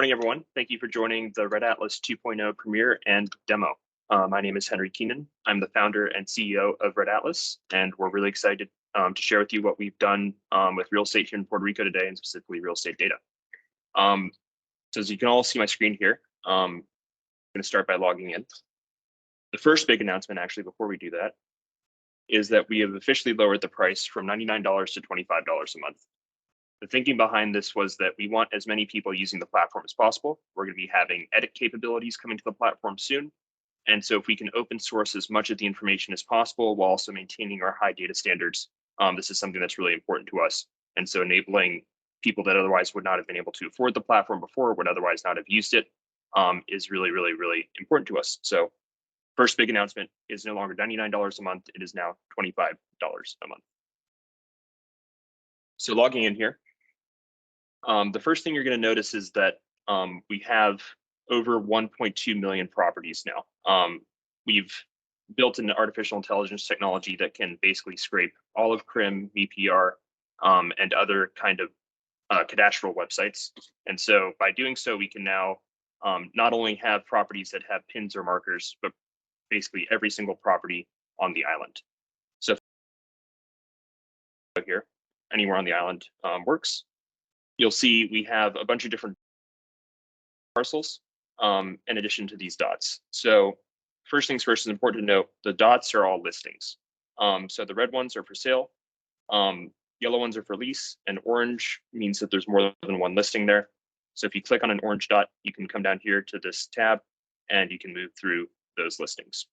morning, everyone. Thank you for joining the Red Atlas 2.0 premiere and demo. My name is Henry Keenan. I'm the founder and CEO of Red Atlas, and we're really excited to share with you what we've done with real estate here in Puerto Rico today, and specifically real estate data. So as you can all see my screen here, I'm going to start by logging in. The first big announcement, actually, before we do that, is that we have officially lowered the price from $99 to $25 a month. The thinking behind this was that we want as many people using the platform as possible. We're going to be having edit capabilities coming to the platform soon. And so if we can open source as much of the information as possible while also maintaining our high data standards, this is something that's really important to us. And so enabling people that otherwise would not have been able to afford the platform before, would otherwise not have used it, is really, really, really important to us. So first big announcement is no longer $99 a month. It is now $25 a month. So logging in here, the first thing you're going to notice is that we have over 1.2 million properties now. We've built an artificial intelligence technology that can basically scrape all of CRIM, VPR, and other kind of cadastral websites. And so by doing so, we can now not only have properties that have pins or markers, but basically every single property on the island. So here, anywhere on the island works. You'll see we have a bunch of different parcels in addition to these dots. So first things first, is important to note, the dots are all listings. So the red ones are for sale, yellow ones are for lease, and orange means that there's more than one listing there. So if you click on an orange dot, you can come down here to this tab and you can move through those listings.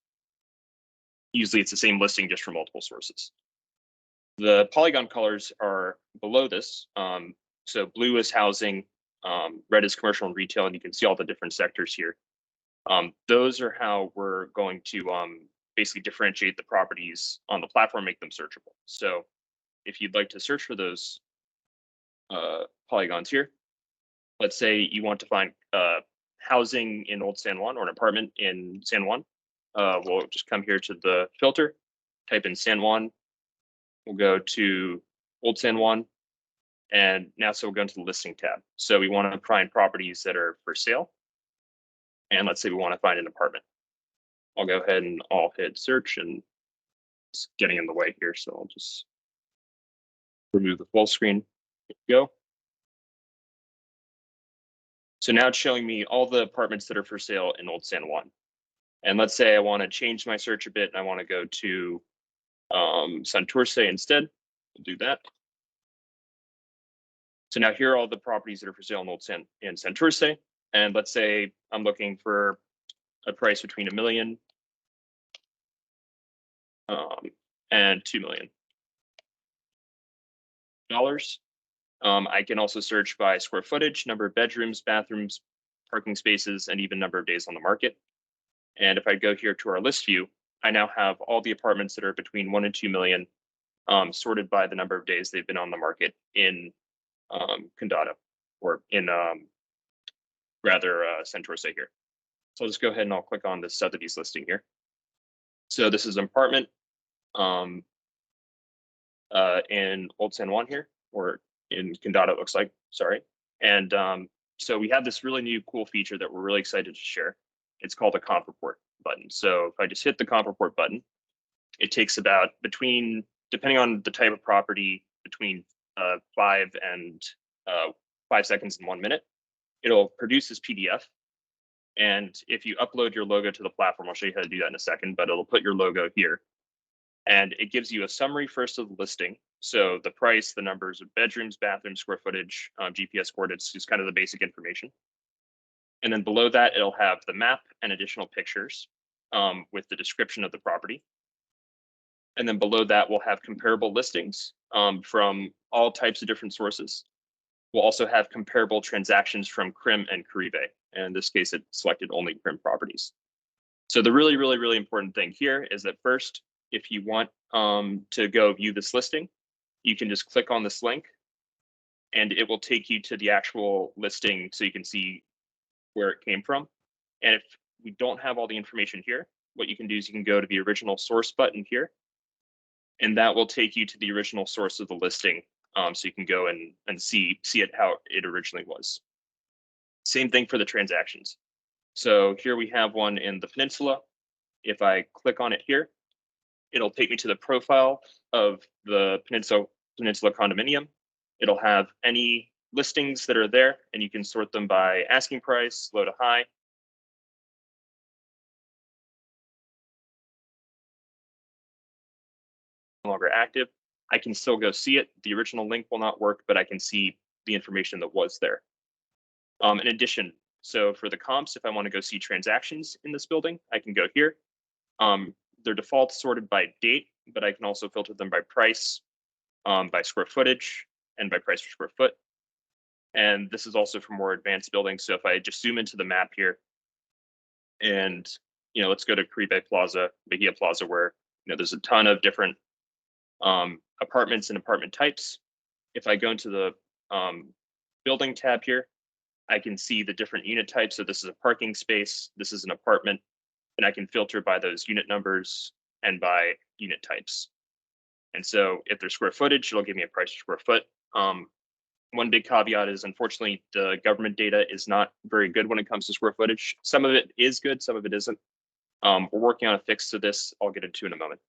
Usually it's the same listing just from multiple sources. The polygon colors are below this. So blue is housing, red is commercial and retail, and you can see all the different sectors here. Those are how we're going to basically differentiate the properties on the platform, make them searchable. So if you'd like to search for those polygons here, let's say you want to find housing in Old San Juan or an apartment in San Juan, we'll just come here to the filter, type in San Juan, we'll go to Old San Juan, and now so we'll go into the listing tab. So we want to find properties that are for sale. And let's say we want to find an apartment. I'll go ahead and I'll hit search, and it's getting in the way here. So I'll just remove the full screen. Here we go. So now it's showing me all the apartments that are for sale in Old San Juan. And let's say I want to change my search a bit and I want to go to Santurce instead. We'll do that. So now here are all the properties that are for sale in Santurce. And let's say I'm looking for a price between $1 million and $2 million. I can also search by square footage, number of bedrooms, bathrooms, parking spaces, and even number of days on the market. And if I go here to our list view, I now have all the apartments that are between 1 and 2 million sorted by the number of days they've been on the market in Condado, or in Santurce here. So I'll just go ahead and I'll click on the Sotheby's listing here. So this is an apartment in Old San Juan here, or in Condado, it looks like, sorry. And so we have this really new cool feature that we're really excited to share. It's called a comp report button. So if I just hit the comp report button, it takes about between, depending on the type of property, between 5 seconds and 1 minute. It'll produce this PDF. And if you upload your logo to the platform, I'll show you how to do that in a second, but it'll put your logo here. And it gives you a summary first of the listing. So the price, the numbers of bedrooms, bathrooms, square footage, GPS coordinates, just kind of the basic information. And then below that, it'll have the map and additional pictures with the description of the property. And then below that, we'll have comparable listings from all types of different sources. We'll also have comparable transactions from CRIM and Caribe. And in this case, it selected only CRIM properties. So the really, really, really important thing here is that first, if you want to go view this listing, you can just click on this link and it will take you to the actual listing so you can see where it came from. And if we don't have all the information here, what you can do is you can go to the original source button here, and that will take you to the original source of the listing. So you can go and see it how it originally was. Same thing for the transactions. So here we have one in the Peninsula. If I click on it here, it'll take me to the profile of the Peninsula condominium. It'll have any listings that are there, and you can sort them by asking price, low to high. No longer active. I can still go see it. The original link will not work, but I can see the information that was there. In addition, so for the comps, if I want to go see transactions in this building, I can go here. They're default sorted by date, but I can also filter them by price, by square footage, and by price per square foot. And this is also for more advanced buildings. So if I just zoom into the map here, and let's go to Caribe Plaza, Bahia Plaza, where there's a ton of different apartments and apartment types. If I go into the building tab here, I can see the different unit types. So this is a parking space, this is an apartment, and I can filter by those unit numbers and by unit types. And so if there's square footage, it'll give me a price per square foot. One big caveat is, unfortunately, the government data is not very good when it comes to square footage. Some of it is good, some of it isn't. We're working on a fix to this. I'll get into in a moment.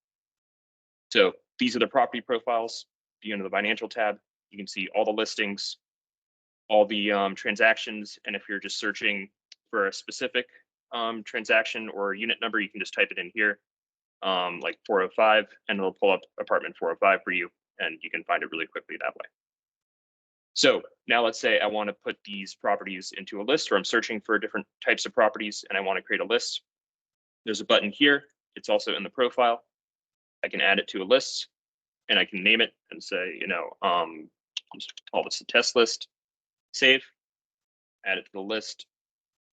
So these are the property profiles. If you go into the financial tab, you can see all the listings, all the transactions, and if you're just searching for a specific transaction or unit number, you can just type it in here, like 405, and it'll pull up apartment 405 for you, and you can find it really quickly that way. So now let's say I want to put these properties into a list, or I'm searching for different types of properties and I want to create a list. There's a button here. It's also in the profile. I can add it to a list and I can name it and say, just call this a test list, save, add it to the list.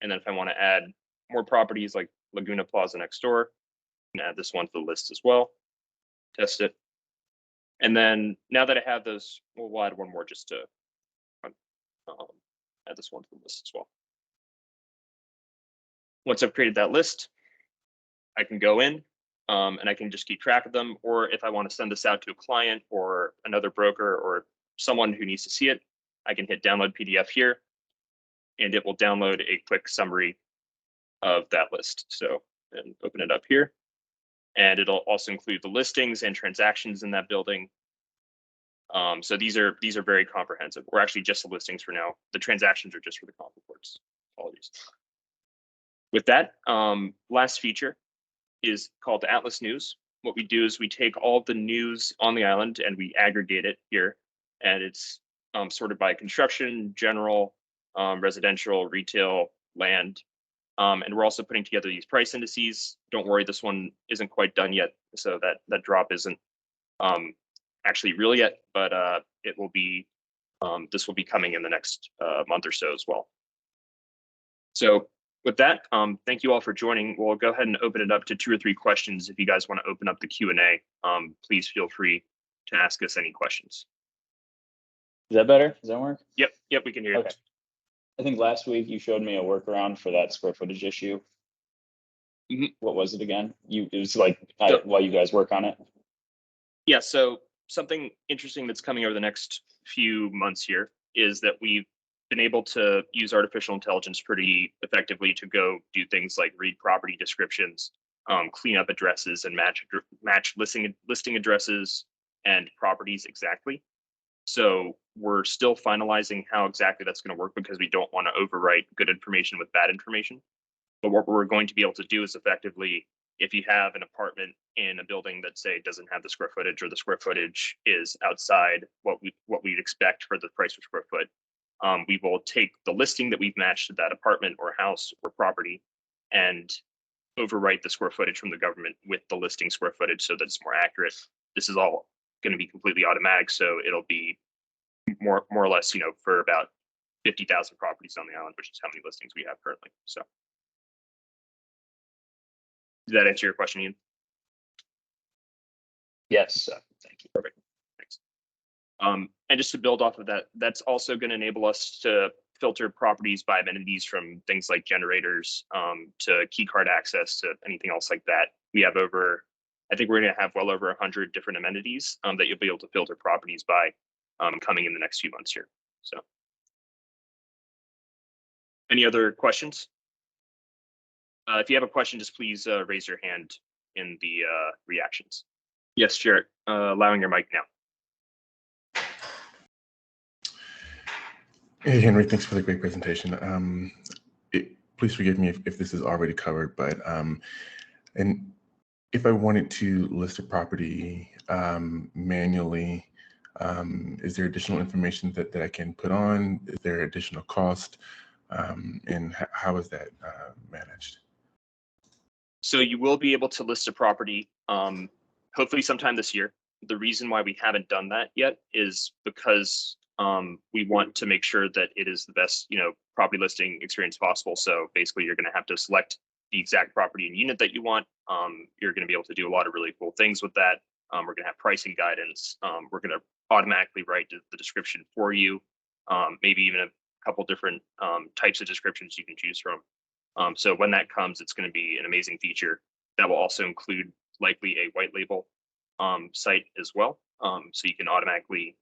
And then if I want to add more properties like Laguna Plaza next door, I can add this one to the list as well, test it. And then now that I have those, we'll add one more just to add this one to the list as well. Once I've created that list, I can go in and I can just keep track of them. Or if I want to send this out to a client or another broker or someone who needs to see it, I can hit download PDF here, and it will download a quick summary of that list. So, and open it up here, and it'll also include the listings and transactions in that building. So these are very comprehensive. We're actually just the listings for now. The transactions are just for the comp reports. Apologies. With that, last feature is called Atlas News. What we do is we take all of the news on the island and we aggregate it here, and it's sorted by construction, general, residential, retail, land. And we're also putting together these price indices. Don't worry, this one isn't quite done yet, so that drop isn't actually real yet, but it will be. This will be coming in the next month or so as well. So with that, thank you all for joining. We'll go ahead and open it up to 2 or 3 questions. If you guys want to open up the Q&A, please feel free to ask us any questions. Is that better? Does that work? Yep, we can hear you. I think last week you showed me a workaround for that square footage issue. Mm-hmm. What was it again? It was like while you guys work on it. Yeah, so something interesting that's coming over the next few months here is that we've been able to use artificial intelligence pretty effectively to go do things like read property descriptions, clean up addresses, and match listing addresses and properties exactly. So we're still finalizing how exactly that's going to work, because we don't want to overwrite good information with bad information. But what we're going to be able to do is effectively, if you have an apartment in a building that, say, doesn't have the square footage, or the square footage is outside what we'd expect for the price per square foot, we will take the listing that we've matched to that apartment or house or property and overwrite the square footage from the government with the listing square footage so that it's more accurate. This is all going to be completely automatic, so it'll be more or less, for about 50,000 properties on the island, which is how many listings we have currently. So, did that answer your question, Ian? Yes. Thank you. Perfect. Thanks. And just to build off of that, that's also going to enable us to filter properties by amenities, from things like generators to key card access to anything else like that. We have I think we're going to have well over 100 different amenities that you'll be able to filter properties by coming in the next few months here. So, Any other questions? If you have a question, just please raise your hand in the reactions. Yes, Jarrett, allowing your mic now. Hey, Henry, thanks for the great presentation. Please forgive me if this is already covered, but and if I wanted to list a property manually, is there additional information that I can put on? Is there additional cost? And how is that managed? So you will be able to list a property, hopefully sometime this year. The reason why we haven't done that yet is because we want to make sure that it is the best, property listing experience possible. So basically, you're going to have to select the exact property and unit that you want. You're going to be able to do a lot of really cool things with that. We're going to have pricing guidance. We're going to automatically write the description for you. Maybe even a couple different types of descriptions you can choose from. So when that comes, it's going to be an amazing feature that will also include likely a white label site as well. So you can automatically,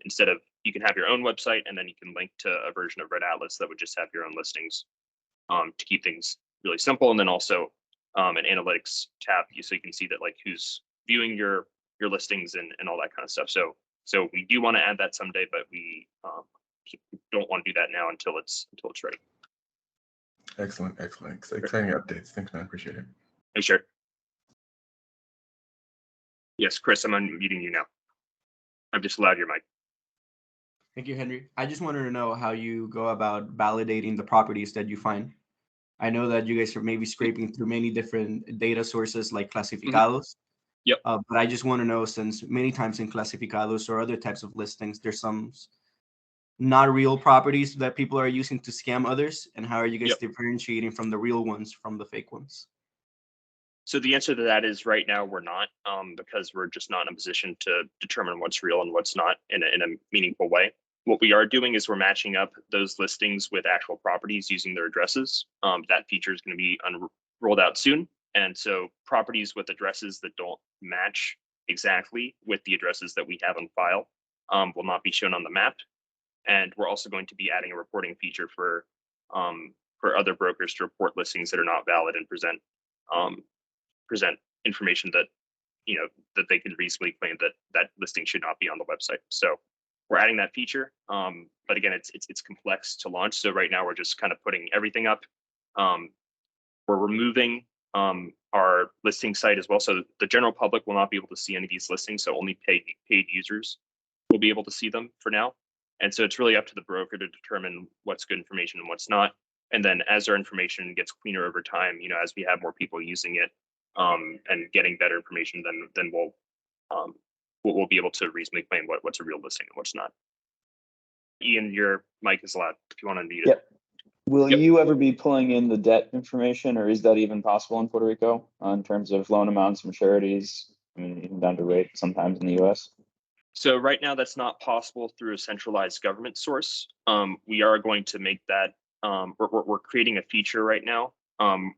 instead of, you can have your own website and then you can link to a version of Red Atlas that would just have your own listings to keep things really simple. And then also an analytics tab so you can see that like who's viewing your listings and all that kind of stuff. So we do want to add that someday, but we don't want to do that now until it's ready. Excellent. Exciting updates. Thanks, man. Appreciate it. Hey, sure. Yes, Chris, I'm unmuting you now. I've just allowed your mic. Thank you, Henry. I just wanted to know how you go about validating the properties that you find. I know that you guys are maybe scraping through many different data sources like Clasificados. Yep. But I just want to know, since many times in Clasificados or other types of listings, there's some not real properties that people are using to scam others, and how are you guys differentiating from the real ones from the fake ones? So the answer to that is right now we're not, because we're just not in a position to determine what's real and what's not in a meaningful way. What we are doing is we're matching up those listings with actual properties using their addresses. That feature is going to be rolled out soon. And so properties with addresses that don't match exactly with the addresses that we have on file will not be shown on the map. And we're also going to be adding a reporting feature for other brokers to report listings that are not valid and present information that that they can reasonably claim that listing should not be on the website. So we're adding that feature, but again, it's complex to launch. So right now we're just kind of putting everything up. We're removing our listing site as well, so the general public will not be able to see any of these listings. So only paid users will be able to see them for now. And so it's really up to the broker to determine what's good information and what's not. And then as our information gets cleaner over time, as we have more people using it and getting better information, then we'll be able to reasonably claim what's a real listing and what's not. Ian, your mic is loud if you want to unmute it. Yep. Will you ever be pulling in the debt information, or is that even possible in Puerto Rico in terms of loan amounts, maturities, even down to rate sometimes in the US? So right now that's not possible through a centralized government source. We are going to make that, we're creating a feature right now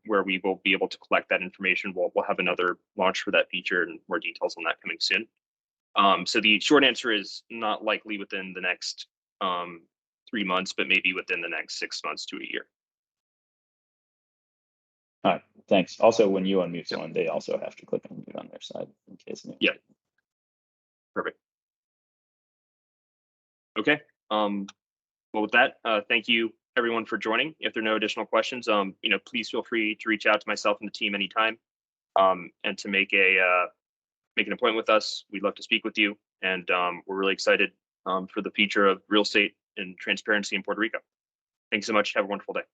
where we will be able to collect that information. We'll have another launch for that feature and more details on that coming soon. So the short answer is not likely within the next 3 months, but maybe within the next 6 months to a year. All right, thanks. Also, when you unmute someone, they also have to click unmute on their side in case. Yeah. Perfect. Okay. Well, with that, thank you everyone for joining. If there are no additional questions, please feel free to reach out to myself and the team anytime, and to make an appointment with us. We'd love to speak with you, and we're really excited for the future of real estate and transparency in Puerto Rico. Thanks so much. Have a wonderful day.